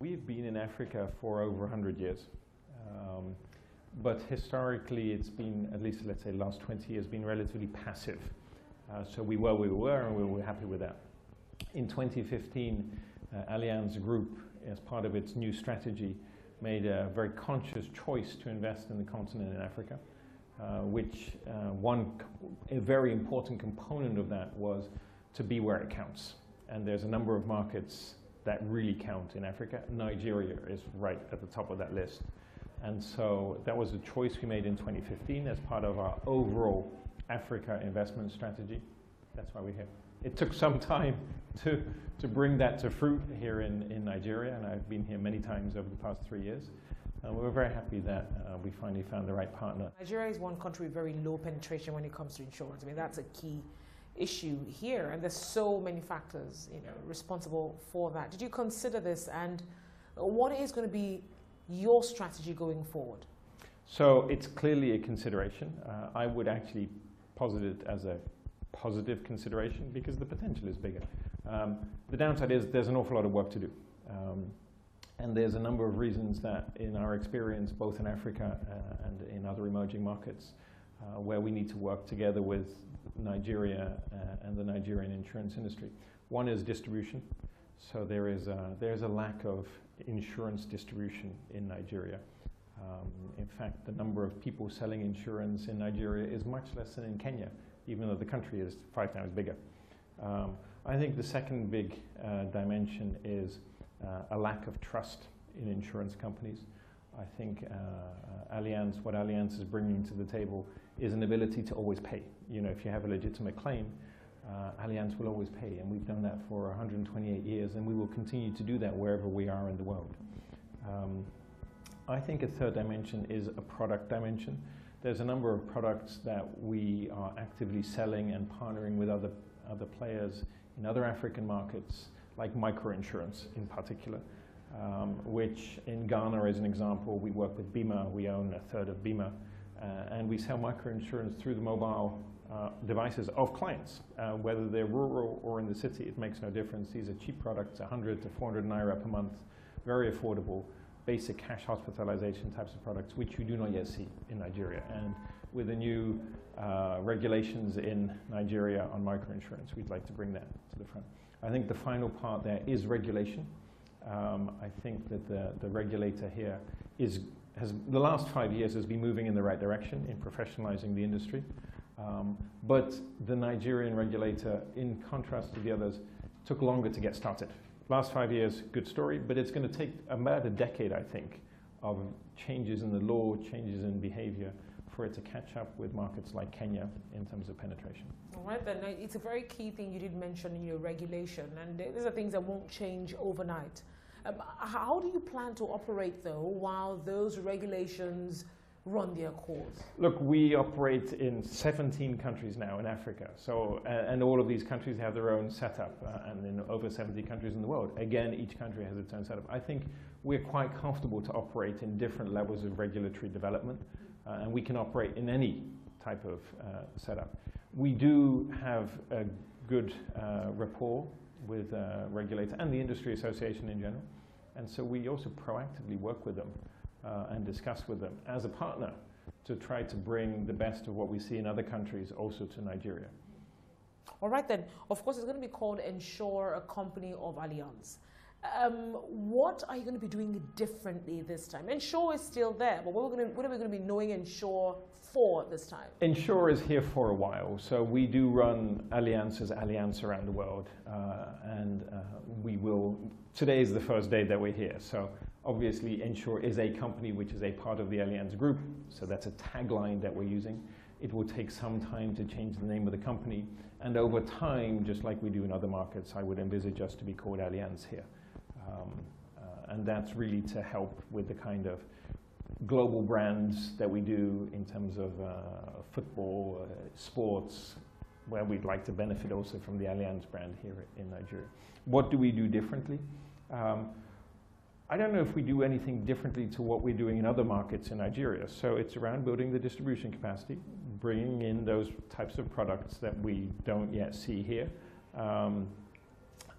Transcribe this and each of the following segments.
We've been in Africa for over 100 years. But historically, it's been, at least let's say last 20 years, been relatively passive. So we were where we were, and we were happy with that. In 2015, Allianz Group, as part of its new strategy, made a very conscious choice to invest in the continent in Africa, which a very important component of that was to be where it counts. And there's a number of markets that really count in Africa. Nigeria is right at the top of that list. And so that was a choice we made in 2015 as part of our overall Africa investment strategy. That's why we're here. It took some time to bring that to fruit here in Nigeria, and I've been here many times over the past 3 years. And we're very happy that we finally found the right partner. Nigeria is one country with very low penetration when it comes to insurance. I mean, that's a key issue here, and there's so many factors, responsible for that. Did you consider this, and what is going to be your strategy going forward? So it's clearly a consideration. I would actually posit it as a positive consideration because the potential is bigger. The downside is there's an awful lot of work to do. And there's a number of reasons that, in our experience, both in Africa and in other emerging markets, where we need to work together with Nigeria and the Nigerian insurance industry. One is distribution. So there's a lack of insurance distribution in Nigeria. In fact, the number of people selling insurance in Nigeria is much less than in Kenya, even though the country is 5 times bigger. I think the second big dimension is a lack of trust in insurance companies. I think what Allianz is bringing to the table is an ability to always pay. If you have a legitimate claim, Allianz will always pay, and we've done that for 128 years, and we will continue to do that wherever we are in the world. I think a third dimension is a product dimension. There's a number of products that we are actively selling and partnering with other players in other African markets, like microinsurance in particular, which in Ghana, as an example, we work with Bima. We own a third of Bima, and we sell microinsurance through the mobile devices of clients, whether they're rural or in the city. It makes no difference. These are cheap products, 100 to 400 naira per month, very affordable, basic cash hospitalization types of products, which you do not yet see in Nigeria. And with the new regulations in Nigeria on microinsurance, we'd like to bring that to the front. I think the final part there is regulation. I think that the regulator here the last 5 years has been moving in the right direction in professionalizing the industry. But the Nigerian regulator, in contrast to the others, took longer to get started. Last 5 years, good story, but it's going to take about a decade, I think, of changes in the law, changes in behavior, for it to catch up with markets like Kenya in terms of penetration. All right, then it's a very key thing you did mention in your regulation, and these are things that won't change overnight. How do you plan to operate, though, while those regulations run their course? Look, we operate in 17 countries now in Africa, so and all of these countries have their own setup, and in over 70 countries in the world. Again, each country has its own setup. I think we're quite comfortable to operate in different levels of regulatory development, and we can operate in any type of setup. We do have a good rapport with regulator and the industry association in general, and so we also proactively work with them and discuss with them as a partner to try to bring the best of what we see in other countries also to Nigeria. All right then, of course it's going to be called Ensure, a company of Allianz. What are you going to be doing differently this time? Ensure is still there, but what are we going to be knowing Ensure for this time? Ensure is here for a while, so we do run Allianz as Allianz around the world, and today is the first day that we're here, so obviously Ensure is a company which is a part of the Allianz Group, so that's a tagline that we're using. It will take some time to change the name of the company, and over time, just like we do in other markets, I would envisage us to be called Allianz here. And that's really to help with the kind of global brands that we do in terms of football, sports, where we'd like to benefit also from the Allianz brand here in Nigeria. What do we do differently? I don't know if we do anything differently to what we're doing in other markets in Nigeria. So it's around building the distribution capacity, bringing in those types of products that we don't yet see here,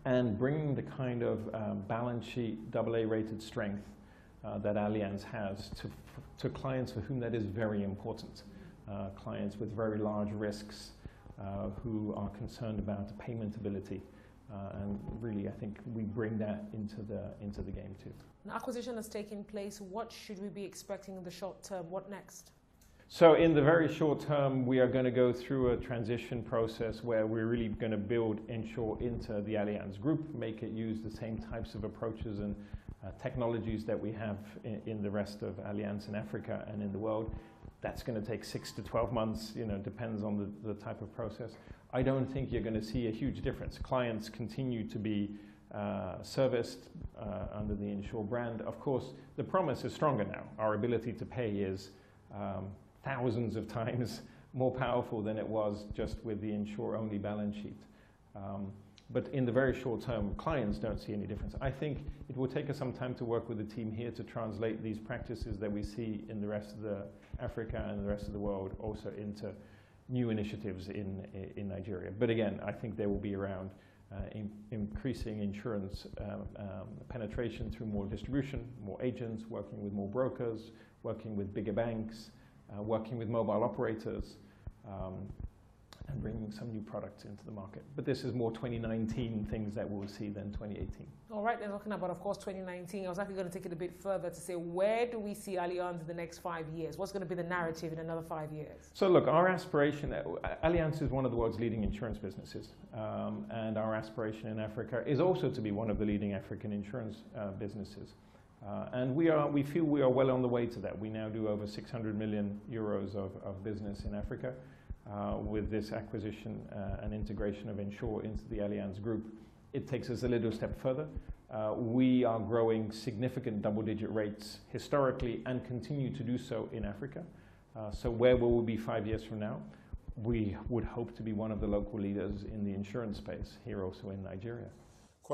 and bringing the kind of balance sheet, AA rated strength that Allianz has to clients for whom that is very important. Clients with very large risks who are concerned about payment ability. And really, I think we bring that into the game too. An acquisition has taken place. What should we be expecting in the short term? What next? So in the very short term, we are going to go through a transition process where we're really going to build Insure into the Allianz Group, make it use the same types of approaches and technologies that we have in the rest of Allianz in Africa and in the world. That's going to take 6 to 12 months, depends on the type of process. I don't think you're going to see a huge difference. Clients continue to be serviced under the Insure brand. Of course, the promise is stronger now. Our ability to pay is thousands of times more powerful than it was just with the Insure-only balance sheet. But in the very short term, clients don't see any difference. I think it will take us some time to work with the team here to translate these practices that we see in the rest of Africa and the rest of the world also into new initiatives in Nigeria. But again, I think they will be around increasing insurance penetration through more distribution, more agents, working with more brokers, working with bigger banks, working with mobile operators, and bringing some new products into the market. But this is more 2019 things that we'll see than 2018. All right, then talking about, of course, 2019, I was actually going to take it a bit further to say, where do we see Allianz in the next 5 years? What's going to be the narrative in another 5 years? So look, our aspiration, Allianz is one of the world's leading insurance businesses. And our aspiration in Africa is also to be one of the leading African insurance businesses. And we feel we are well on the way to that. We now do over 600 million euros of business in Africa. With this acquisition and integration of Insure into the Allianz Group, it takes us a little step further. We are growing significant double-digit rates historically and continue to do so in Africa. So where will we be 5 years from now? We would hope to be one of the local leaders in the insurance space here also in Nigeria.